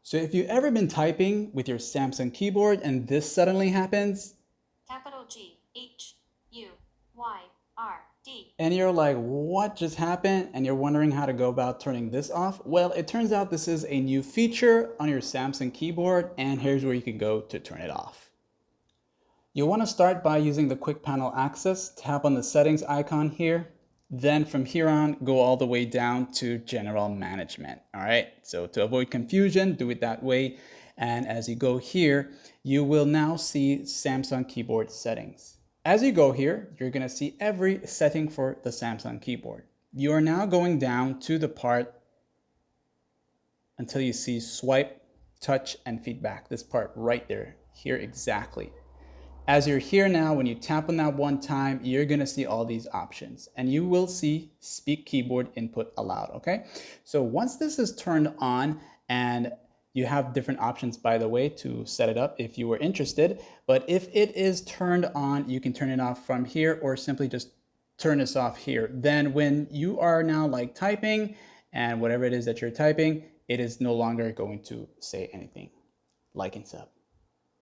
So if you've ever been typing with your Samsung keyboard and this suddenly happens, capital G H U Y R D. and you're like, what just happened? And you're wondering how to go about turning this off. Well, it turns out this is a new feature on your Samsung keyboard, and here's where you can go to turn it off. You'll want to start by using the quick panel access, tap on the settings icon here. Then from here on, go all the way down to general management. All right, so to avoid confusion, do it that way. And as you go here, you will now see Samsung keyboard settings. As you go here, you're gonna see every setting for the Samsung keyboard. You are now going down to the part until you see swipe, touch, and feedback. This part right there, here exactly. As you're here now, when you tap on that one time, you're gonna see all these options and you will see speak keyboard input allowed, okay? So once this is turned on, and you have different options, by the way, to set it up if you were interested, but if it is turned on, you can turn it off from here or simply just turn this off here. Then when you are now like typing and whatever it is that you're typing, it is no longer going to say anything. Like and sub.